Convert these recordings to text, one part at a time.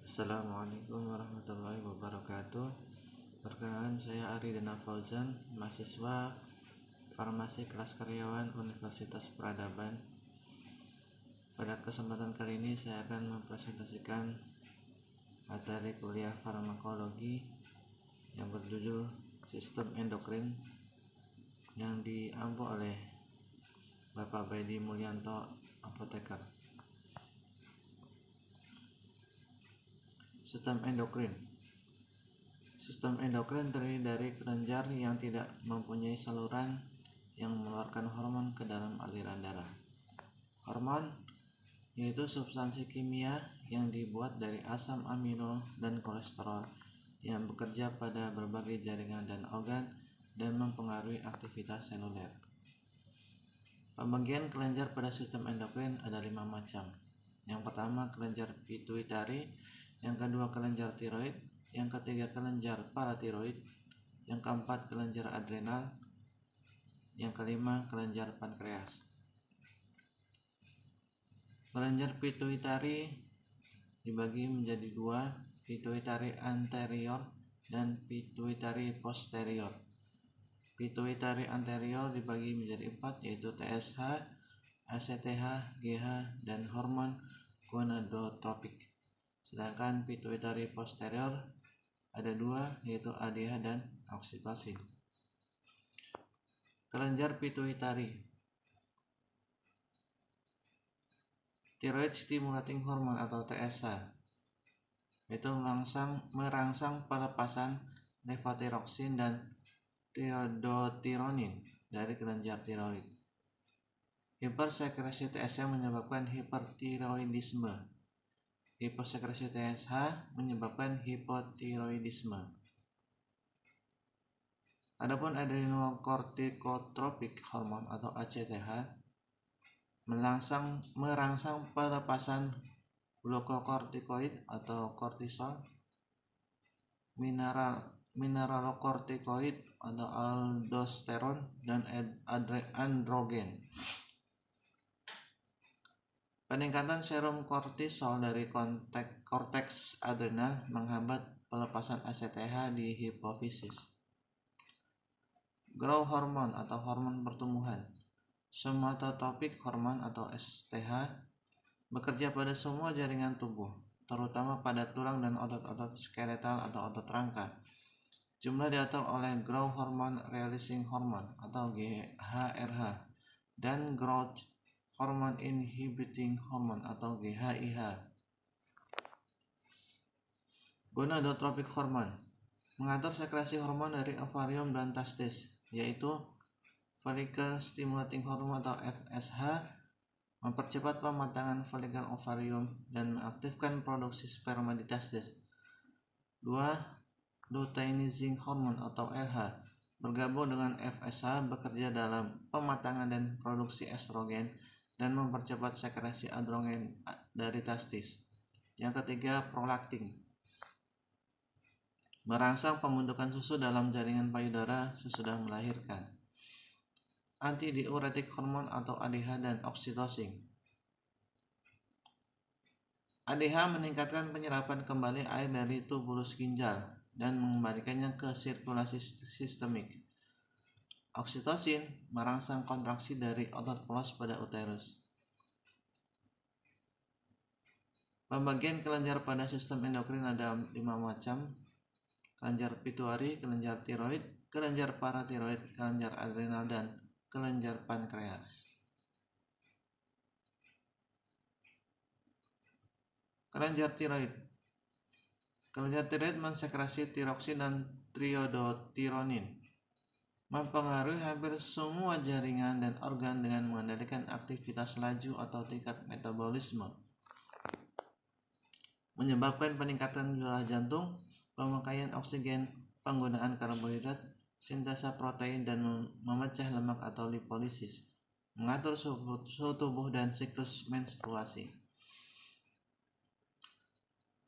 Assalamualaikum warahmatullahi wabarakatuh. Perkenalkan, saya Ari Dana Fauzan, mahasiswa Farmasi kelas karyawan Universitas Peradaban. Pada kesempatan kali ini saya akan mempresentasikan materi kuliah farmakologi yang berjudul Sistem Endokrin yang diampu oleh Bapak Baidi Mulyanto, apoteker. Sistem endokrin. Sistem endokrin terdiri dari kelenjar yang tidak mempunyai saluran yang mengeluarkan hormon ke dalam aliran darah. Hormon yaitu substansi kimia yang dibuat dari asam amino dan kolesterol yang bekerja pada berbagai jaringan dan organ dan mempengaruhi aktivitas seluler. Pembagian kelenjar pada sistem endokrin ada 5 macam. Yang pertama, kelenjar pituitari, yang kedua kelenjar tiroid, yang ketiga kelenjar paratiroid, yang keempat kelenjar adrenal, yang kelima kelenjar pankreas. Kelenjar pituitari dibagi menjadi dua, pituitari anterior dan pituitari posterior. Pituitari anterior dibagi menjadi 4, yaitu TSH, ACTH, GH, dan hormon gonadotropik. Sedangkan pituitari posterior ada 2, yaitu ADH dan oksitosin. Kelenjar pituitari. Thyroid stimulating hormone atau TSH itu merangsang pelepasan levotiroksin dan triiodothyronin dari kelenjar tiroid. Hipersekresi TSH menyebabkan hipertiroidisme. Hipersekresi TSH menyebabkan hipotiroidisme. Adapun adrenokortikotropik hormon atau ACTH merangsang pelepasan glukokortikoid atau kortisol, mineralokortikoid atau aldosteron, dan androgen. Peningkatan serum kortisol dari korteks adrenal menghambat pelepasan ACTH di hipofisis. Growth hormone atau hormon pertumbuhan. Somatotropik hormon atau STH bekerja pada semua jaringan tubuh, terutama pada tulang dan otot-otot skeletal atau otot rangka. Jumlah diatur oleh growth hormone releasing hormone atau GHRH dan growth hormone inhibiting hormone atau GHIH. Gonadotropik hormone mengatur sekresi hormon dari ovarium dan testis, yaitu follicle stimulating hormone atau FSH, mempercepat pematangan folikel ovarium dan mengaktifkan produksi sperma di testis. 2. Luteinizing hormone atau LH bergabung dengan FSH bekerja dalam pematangan dan produksi estrogen dan mempercepat sekresi androgen dari testis. Yang ketiga, prolaktin merangsang pembentukan susu dalam jaringan payudara sesudah melahirkan. Antidiuretik hormon atau ADH dan oksitosin. ADH meningkatkan penyerapan kembali air dari tubulus ginjal dan mengembalikannya ke sirkulasi sistemik. Oksitosin merangsang kontraksi dari otot polos pada uterus. Pembagian kelenjar pada sistem endokrin ada 5 macam. Kelenjar pituitari, kelenjar tiroid, kelenjar paratiroid, kelenjar adrenal, dan kelenjar pankreas. Kelenjar tiroid. Kelenjar tiroid mensekresi tiroksin dan triiodothyronin, mempengaruhi hampir semua jaringan dan organ dengan mengendalikan aktivitas laju atau tingkat metabolisme, menyebabkan peningkatan jumlah jantung, pemakaian oksigen, penggunaan karbohidrat, sintesa protein, dan memecah lemak atau lipolisis, mengatur suhu tubuh dan siklus menstruasi.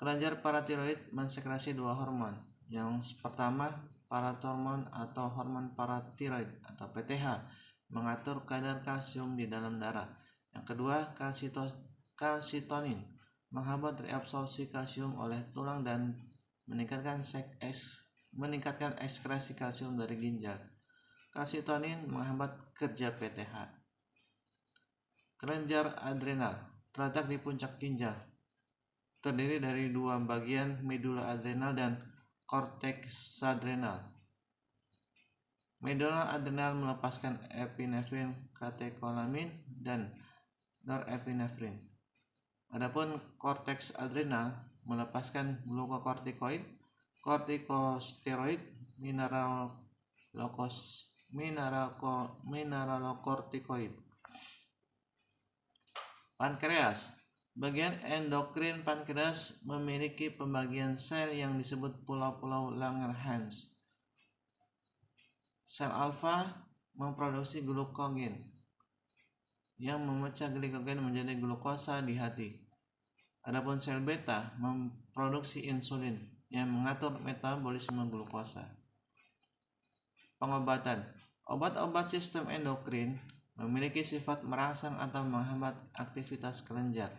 Kelenjar paratiroid mensekresi 2 hormon. Yang pertama, parathormon atau hormon paratiroid atau PTH mengatur kadar kalsium di dalam darah. Yang kedua, kalsitonin menghambat reabsorpsi kalsium oleh tulang dan meningkatkan ekskresi kalsium dari ginjal. Kalsitonin menghambat kerja PTH. Kelenjar adrenal terletak di puncak ginjal, terdiri dari dua bagian, medula adrenal dan korteks adrenal. Medula adrenal melepaskan epinefrin, katekolamin, dan norepinefrin. Adapun korteks adrenal melepaskan glukokortikoid, kortikosteroid, mineralokortikoid. Pankreas. Bagian endokrin pankreas memiliki pembagian sel yang disebut pulau-pulau Langerhans. Sel alfa memproduksi glukogen yang memecah glikogen menjadi glukosa di hati. Adapun sel beta memproduksi insulin yang mengatur metabolisme glukosa. Pengobatan. Obat-obat sistem endokrin memiliki sifat merangsang atau menghambat aktivitas kelenjar.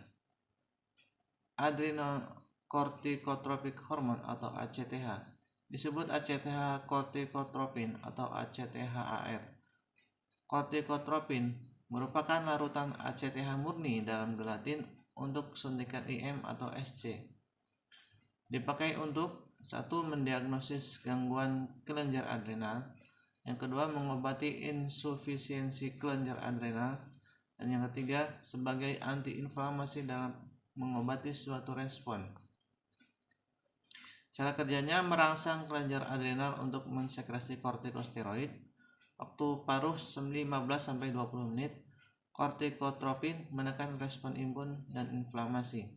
Adrenocorticotropic hormone atau ACTH disebut ACTH corticotropin atau ACTH-AR. Corticotropin merupakan larutan ACTH murni dalam gelatin untuk suntikan IM atau SC. Dipakai untuk satu, mendiagnosis gangguan kelenjar adrenal, yang kedua mengobati insufisiensi kelenjar adrenal, dan yang ketiga sebagai antiinflamasi dalam mengobati suatu respon. Cara kerjanya merangsang kelenjar adrenal untuk mensekresi kortikosteroid. Waktu paruh 15-20 menit. Kortikotropin menekan respon imun dan inflamasi.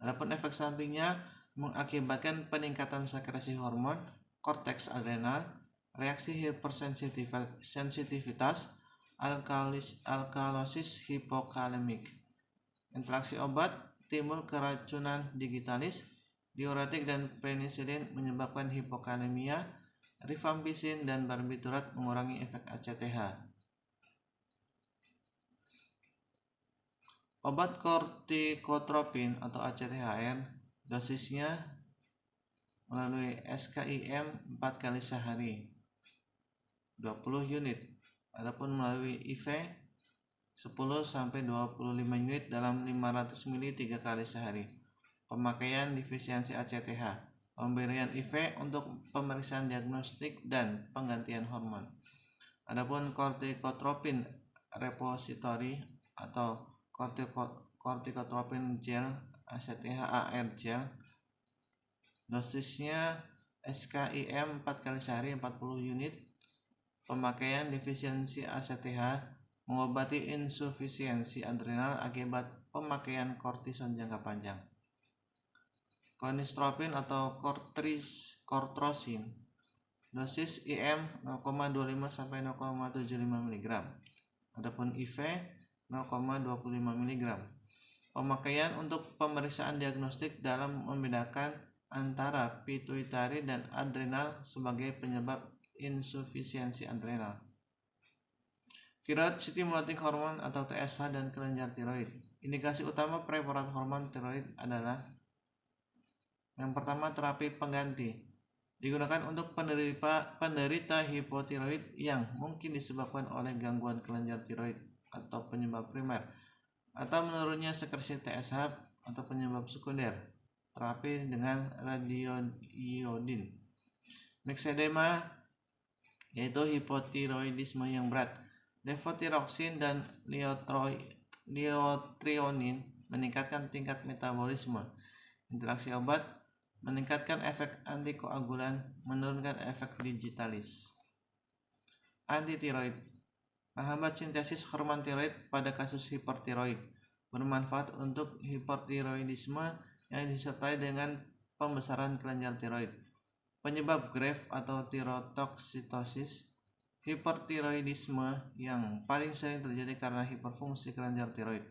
Adapun efek sampingnya mengakibatkan peningkatan sekresi hormon, korteks adrenal, reaksi hipersensitivitas, alkalosis hipokalemik. Interaksi obat, timbul keracunan digitalis, diuretik dan penisilin menyebabkan hipokalemia, rifampisin dan barbiturat mengurangi efek ACTH. Obat kortikotropin atau ACTH-AR dosisnya melalui SKIM 4 kali sehari 20 unit. Adapun melalui IV 10-25 unit dalam 500 ml 3 kali sehari. Pemakaian defisiensi ACTH. Pemberian IV untuk pemeriksaan diagnostik dan penggantian hormon. Adapun kortikotropin repository atau kortikotropin gel ACTH-AR gel dosisnya SKIM 4 kali sehari 40 unit. Pemakaian defisiensi ACTH mengobati insufisiensi adrenal akibat pemakaian kortison jangka panjang. Konistropin atau kortrosin dosis IM 0,25-0,75 mg. Adapun IV 0,25 mg. Pemakaian untuk pemeriksaan diagnostik dalam membedakan antara pituitari dan adrenal sebagai penyebab insufisiensi adrenal. Thyroid stimulating hormone atau TSH dan kelenjar tiroid. Indikasi utama preparat hormon tiroid adalah yang pertama, terapi pengganti. Digunakan untuk penderita hipotiroid yang mungkin disebabkan oleh gangguan kelenjar tiroid atau penyebab primer, atau menurunnya sekresi TSH atau penyebab sekunder. Terapi dengan radioiodin. Myxedema yaitu hipotiroidisme yang berat. Levothyroxine dan liotrionin meningkatkan tingkat metabolisme. Interaksi obat meningkatkan efek antikoagulan, menurunkan efek digitalis. Antitiroid menghambat sintesis hormon tiroid pada kasus hipertiroid, bermanfaat untuk hipertiroidisme yang disertai dengan pembesaran kelenjar tiroid. Penyebab Graves atau tirotoksitosis. Hipertiroidisme yang paling sering terjadi karena hiperfungsi kelenjar tiroid.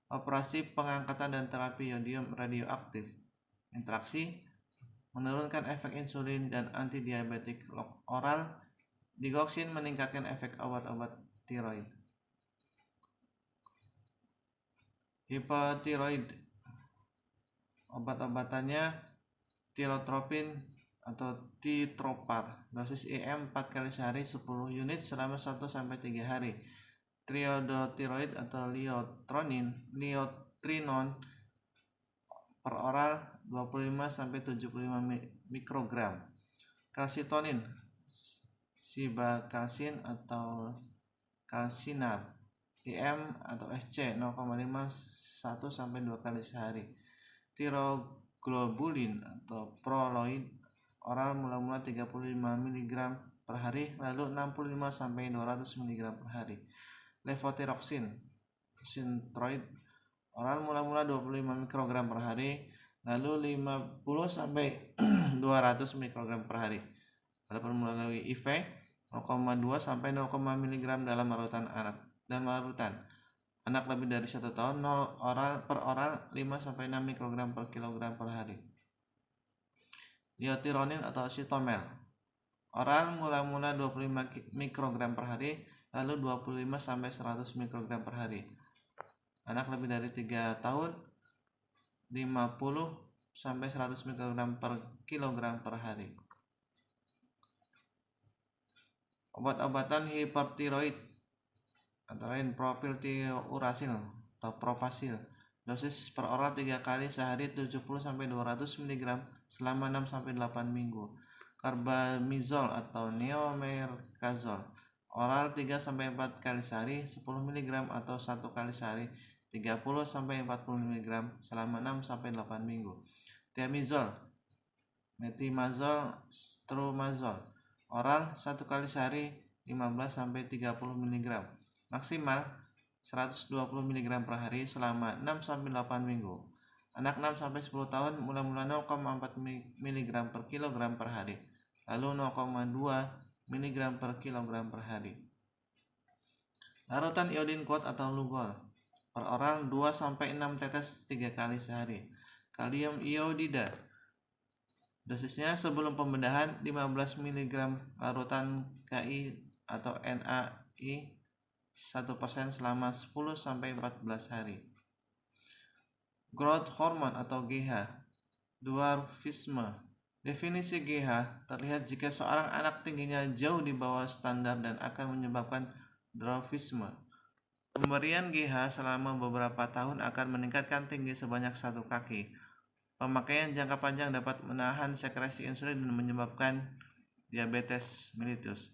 Operasi pengangkatan dan terapi yodium radioaktif. Interaksi menurunkan efek insulin dan antidiabetik oral. Digoxin meningkatkan efek obat-obat tiroid. Hipotiroid Obat-obatannya tirotropin atau titropar, dosis IM 4 kali sehari 10 unit selama 1-3 hari. Triodotiroid atau liotrinon per oral 25-75 mikrogram. Kalsitonin, sibakalsin atau kalsinar, IM atau SC 0,5-1-2 kali sehari. Tiroglobulin atau proloid oral mula-mula 35 mg per hari lalu 65-200 mg per hari. Levotiroxin sintroid oral mula-mula 25 mikrogram per hari lalu 50-200 mikrogram per hari. Adapun melalui IV 0,2-0 mg dalam larutan anak lebih dari 1 tahun 0 per oral 5-6 mikrogram per kilogram per hari. Liotironin atau sitomel oral mula-mula 25 mikrogram per hari lalu 25-100 mikrogram per hari. Anak lebih dari 3 tahun 50-100 mikrogram per kilogram per hari. Obat-obatan hipertiroid antara lain propiltiuracil atau propasil, dosis per oral 3 kali sehari 70-200 mg selama 6-8 minggu. Carbamazole atau neomercazole oral 3-4 kali sehari 10 mg atau 1 kali sehari 30-40 mg selama 6-8 minggu. Thiamizole, metimazole, stromazole oral 1 kali sehari 15-30 mg maksimal 120 mg per hari selama 6-8 minggu. Anak 6-10 tahun mula-mula 0,4 mg per kilogram per hari lalu 0,2 mg per kilogram per hari. Larutan iodin kuat atau Lugol per oral 2-6 tetes 3 kali sehari. Kalium iodida dosisnya sebelum pembedahan 15 mg larutan Ki atau NaI 1% selama 10-14 hari. Growth hormone atau GH, dwarfisme. Definisi GH terlihat jika seorang anak tingginya jauh di bawah standar dan akan menyebabkan dwarfisme. Pemberian GH selama beberapa tahun akan meningkatkan tinggi sebanyak 1 kaki. Pemakaian jangka panjang dapat menahan sekresi insulin dan menyebabkan diabetes mellitus.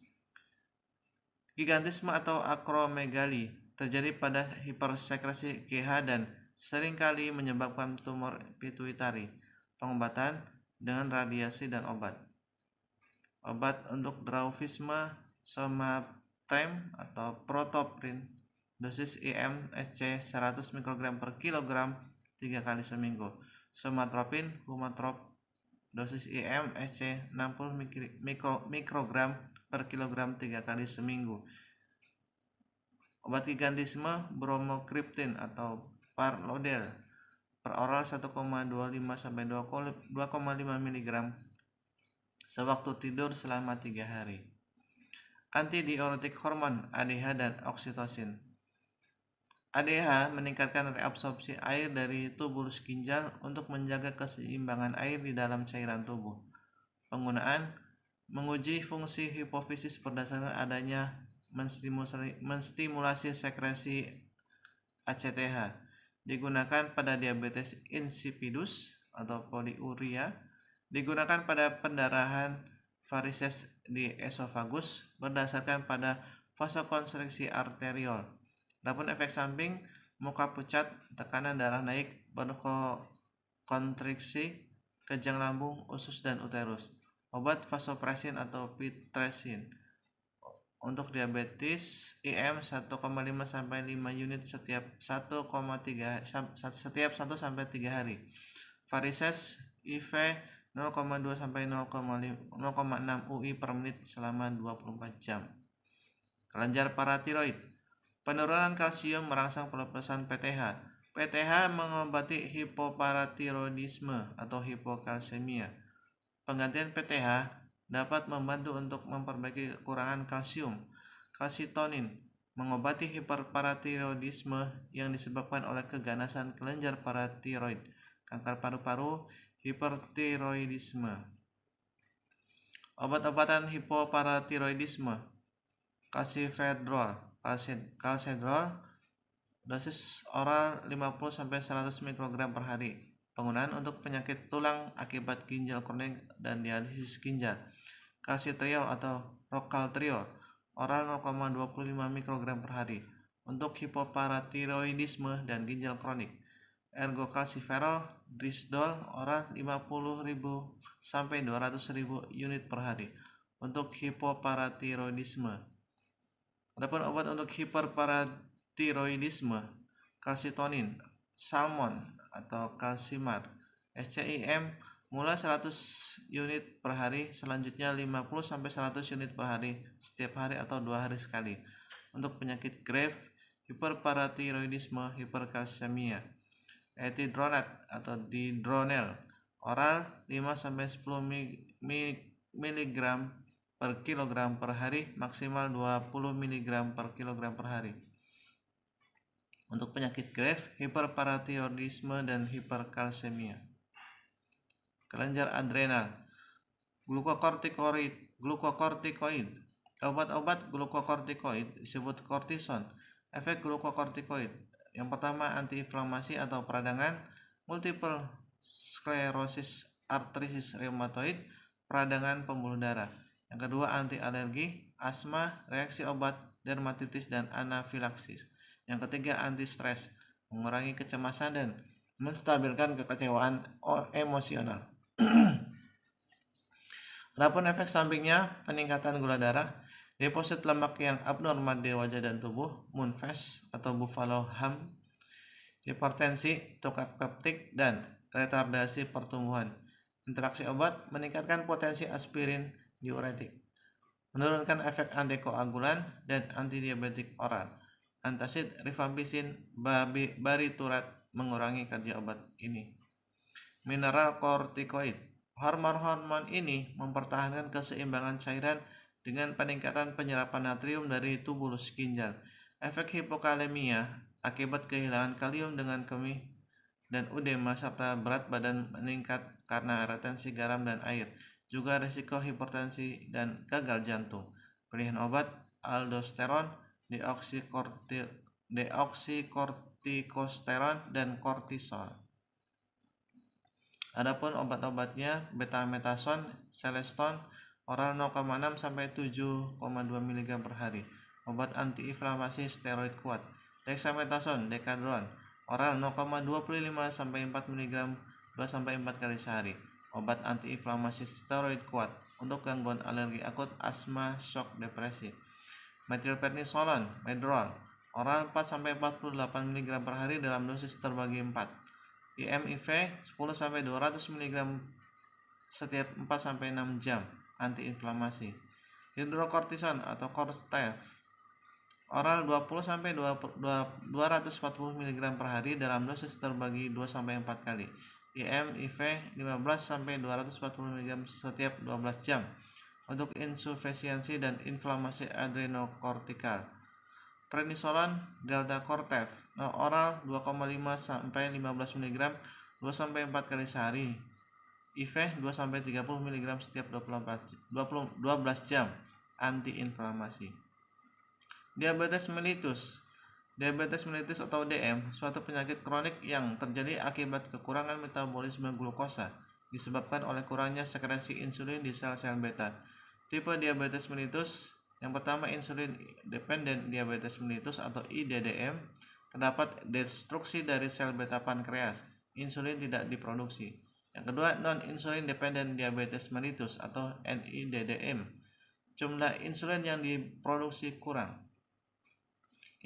Gigantisme atau akromegali terjadi pada hipersekresi GH dan seringkali menyebabkan tumor pituitari. Pengobatan dengan radiasi dan obat. Obat untuk dwarfisme somatrem atau protoprin, dosis IM SC 100 mikrogram per kilogram 3 kali seminggu. Somatropin, humatrop, dosis IM SC 60 mikrogram per kilogram 3 kali seminggu. Obat gigantisme bromokriptin atau parlodel per oral 1,25-2,5 mg sewaktu tidur selama 3 hari. Antidiuretik hormon ADH dan oksitosin. ADH meningkatkan reabsorpsi air dari tubulus ginjal untuk menjaga keseimbangan air di dalam cairan tubuh. Penggunaan menguji fungsi hipofisis berdasarkan adanya menstimulasi sekresi ACTH. Digunakan pada diabetes insipidus atau poliuria. Digunakan pada pendarahan varises di esofagus berdasarkan pada vasokonstriksi arteriol. Adapun efek samping muka pucat, tekanan darah naik, kontriksi, kejang lambung, usus dan uterus. Obat vasopresin atau pitresin untuk diabetes IM 1,5-5 unit setiap 1-3 hari. Varises IV 0,2-0,6 UI per menit selama 24 jam. Kelenjar paratiroid. Penurunan kalsium merangsang pelepasan PTH. PTH mengobati hipoparatiroidisme atau hipokalsemia. Penggantian PTH dapat membantu untuk memperbaiki kekurangan kalsium. Kalsitonin mengobati hiperparatiroidisme yang disebabkan oleh keganasan kelenjar paratiroid. kanker paru-paru, hipertiroidisme. Obat-obatan hipoparatiroidisme: calcifedrol, dosis oral 50-100 mikrogram per hari. Penggunaan untuk penyakit tulang akibat ginjal kronik dan dialisis ginjal. Calcitriol atau Rocaltriol, oral 0,25 mikrogram per hari. Untuk hipoparatiroidisme dan ginjal kronik. Ergocalciferol, Drisdol, oral 50.000 sampai 200.000 unit per hari. Untuk hipoparatiroidisme. Adapun obat untuk hiperparatiroidisme: calcitonin, Salmon atau Calcimar, SCIM, mulai 100 unit per hari, selanjutnya 50-100 unit per hari setiap hari atau 2 hari sekali. Untuk penyakit Graves, hiperparatiroidisme, hiperkalsemia, etidronat atau didronel, oral 5-10 mg per kilogram per hari, maksimal 20 mg per kilogram per hari. Untuk penyakit Graves, hiperparatiroidisme dan hiperkalsemia. Kelenjar adrenal, glukokortikoid. Obat-obat glukokortikoid disebut kortison. Efek glukokortikoid: yang pertama, antiinflamasi atau peradangan, multiple sklerosis, artritis reumatoid, peradangan pembuluh darah. Yang kedua, anti alergi, asma, reaksi obat, dermatitis, dan anafilaksis. Yang ketiga, anti stres, mengurangi kecemasan dan menstabilkan kekecewaan emosional. Adapun efek sampingnya: peningkatan gula darah, deposit lemak yang abnormal di wajah dan tubuh, moon face atau buffalo hump, hipertensi, tukak peptik, dan retardasi pertumbuhan. Interaksi obat: meningkatkan potensi aspirin diuretik, menurunkan efek antikoagulan dan antidiabetik oral. Antacid, rifampicin, bariturat, mengurangi kerja obat ini. Mineral kortikoid. Hormon-hormon ini mempertahankan keseimbangan cairan dengan peningkatan penyerapan natrium dari tubulus ginjal. Efek hipokalemia akibat kehilangan kalium dengan kemih dan edema serta berat badan meningkat karena retensi garam dan air. Juga risiko hipertensi dan gagal jantung. Pilihan obat: aldosteron, deoksikortikosteron, dan kortisol. Adapun obat-obatnya: betametason, Celestone, oral 0,6-7,2 mg per hari. Obat antiinflamasi steroid kuat: dexamethasone, Decadron, oral 0,25-4 mg 2-4 kali sehari. Obat antiinflamasi steroid kuat untuk gangguan alergi akut, asma, shock, depresi. Metilprednisolon, Medrol, oral 4-48 mg per hari dalam dosis terbagi 4. IMIV 10-200 mg setiap 4-6 jam, antiinflamasi. Hidrokortison atau Cortef, oral 20-240 mg per hari dalam dosis terbagi 2-4 kali. IMIV 15-240 mg setiap 12 jam untuk insufisiensi dan inflamasi adrenokortikal. Prednisolon, Delta Cortef, oral 2,5-15 mg 2-4 kali sehari. IV 2-30 mg setiap 12 jam, antiinflamasi. Diabetes mellitus. Diabetes mellitus atau DM, suatu penyakit kronik yang terjadi akibat kekurangan metabolisme glukosa disebabkan oleh kurangnya sekresi insulin di sel-sel beta. Tipe diabetes mellitus: yang pertama, insulin dependent diabetes mellitus atau IDDM. Terdapat destruksi dari sel beta pankreas, insulin tidak diproduksi. Yang kedua, non-insulin dependent diabetes mellitus atau NIDDM. Jumlah insulin yang diproduksi kurang.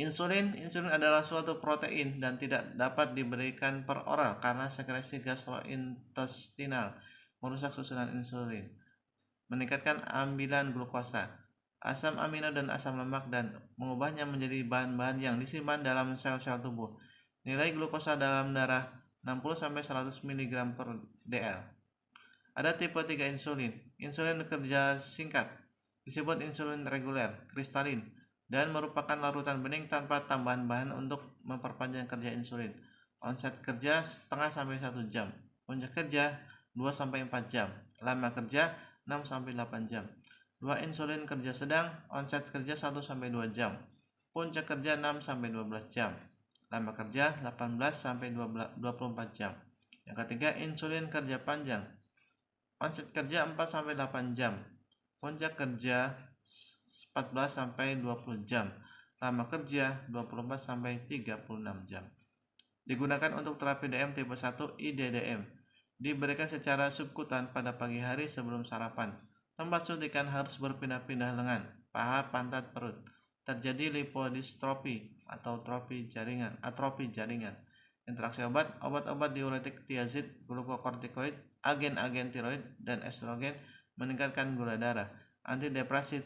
Insulin adalah suatu protein dan tidak dapat diberikan per oral karena sekresi gastrointestinal merusak susunan insulin, meningkatkan ambilan glukosa, asam amino dan asam lemak, dan mengubahnya menjadi bahan-bahan yang disimpan dalam sel-sel tubuh. Nilai glukosa dalam darah 60-100 mg per dl. Ada tipe 3 insulin. Insulin kerja singkat, disebut insulin reguler, kristalin, dan merupakan larutan bening tanpa tambahan bahan untuk memperpanjang kerja insulin. Onset kerja setengah sampai 1 jam. Puncak kerja 2 sampai 4 jam. Lama kerja 6 sampai 8 jam. 2 insulin kerja sedang, onset kerja 1 sampai 2 jam. Puncak kerja 6 sampai 12 jam. Lama kerja 18 sampai 24 jam. Yang ketiga, insulin kerja panjang. Onset kerja 4 sampai 8 jam. Puncak kerja 14 sampai 20 jam. Lama kerja 24 sampai 36 jam. Digunakan untuk terapi DM tipe 1 IDDM. Diberikan secara subkutan pada pagi hari sebelum sarapan. Tempat suntikan harus berpindah-pindah lengan, paha, pantat, perut. Terjadi lipodistrofi atau atrofi jaringan. Interaksi obat-obat diuretik, tiazid, glukokortikoid, agen-agen tiroid, dan estrogen meningkatkan gula darah. Antidepresi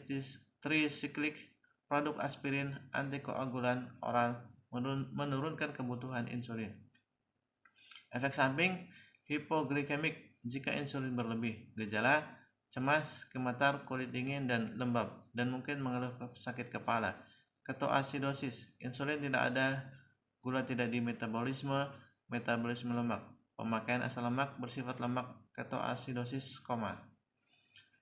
trisiklik, produk aspirin, antikoagulan oral, menurunkan kebutuhan insulin. Efek samping hipoglikemik jika insulin berlebih. Gejala cemas, gemetar, kulit dingin, dan lembab, dan mungkin mengeluh sakit kepala. Ketoasidosis, insulin tidak ada, gula tidak di metabolisme lemak. Pemakaian asam lemak bersifat lemak, ketoasidosis, koma.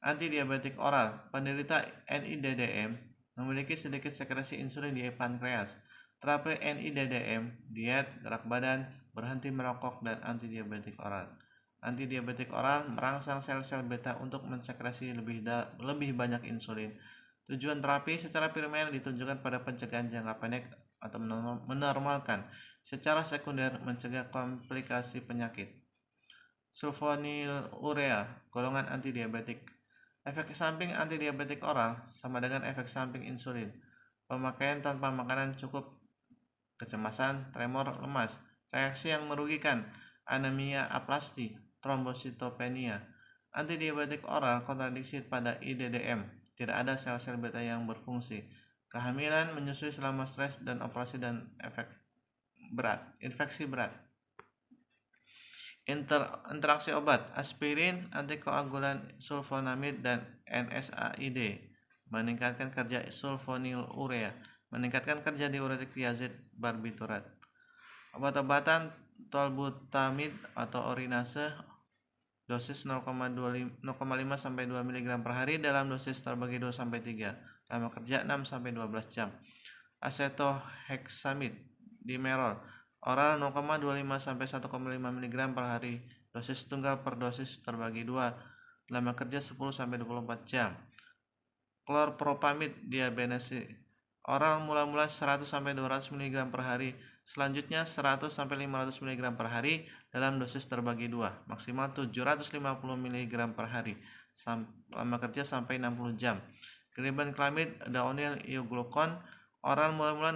Antidiabetik oral, penderita NIDDM memiliki sedikit sekresi insulin di pankreas. Terapi NIDDM, diet, gerak badan, berhenti merokok, dan antidiabetik oral. Antidiabetik oral merangsang sel-sel beta untuk mensekresi lebih banyak insulin. Tujuan terapi secara primer ditujukan pada pencegahan jangka pendek atau menormalkan. Secara sekunder mencegah komplikasi penyakit. Sulfonylurea, golongan antidiabetik. Efek samping antidiabetik oral sama dengan efek samping insulin. Pemakaian tanpa makanan cukup, kecemasan, tremor, lemas, reaksi yang merugikan, anemia aplastik, trombositopenia. Antidiabetik oral kontradiksi pada IDDM, tidak ada sel-sel beta yang berfungsi. Kehamilan, menyusui selama stres dan operasi, dan infeksi berat. Interaksi obat, aspirin, antikoagulan, sulfonamid, dan NSAID meningkatkan kerja sulfonylurea, meningkatkan kerja diuretik, tiazid, barbiturat. Obat-obatan tolbutamid atau urinase, dosis 0,5 sampai 2 mg per hari dalam dosis terbagi 2 sampai 3. Lama kerja 6 sampai 12 jam. Acetohexamid, dimerol, oral 0,25 sampai 1,5 mg per hari, dosis tunggal per dosis terbagi 2. Lama kerja 10 sampai 24 jam. Chlorpropamid, diabenesi, oral mula-mula 100 sampai 200 mg per hari, selanjutnya 100 sampai 500 mg per hari dalam dosis terbagi 2, maksimal 750 mg per hari. Lama kerja sampai 60 jam. Glibenclamid, daonyl iuglucon, oral mula-mula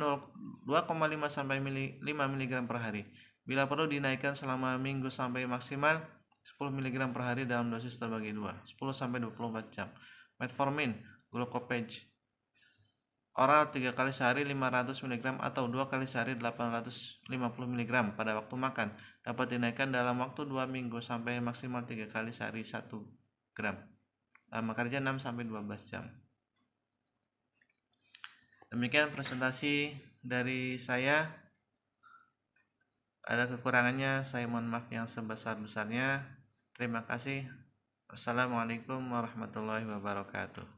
2,5 sampai 5 mg per hari. Bila perlu dinaikkan selama minggu sampai maksimal 10 mg per hari dalam dosis terbagi 2, 10 sampai 24 jam. Metformin, glucopage, oral 3 kali sehari 500 mg atau 2 kali sehari 850 mg pada waktu makan. Dapat dinaikkan dalam waktu 2 minggu sampai maksimal 3 kali sehari 1 gram. Lama kerja 6 sampai 12 jam. Demikian presentasi dari saya. Ada kekurangannya, saya mohon maaf yang sebesar-besarnya. Terima kasih. Wassalamualaikum warahmatullahi wabarakatuh.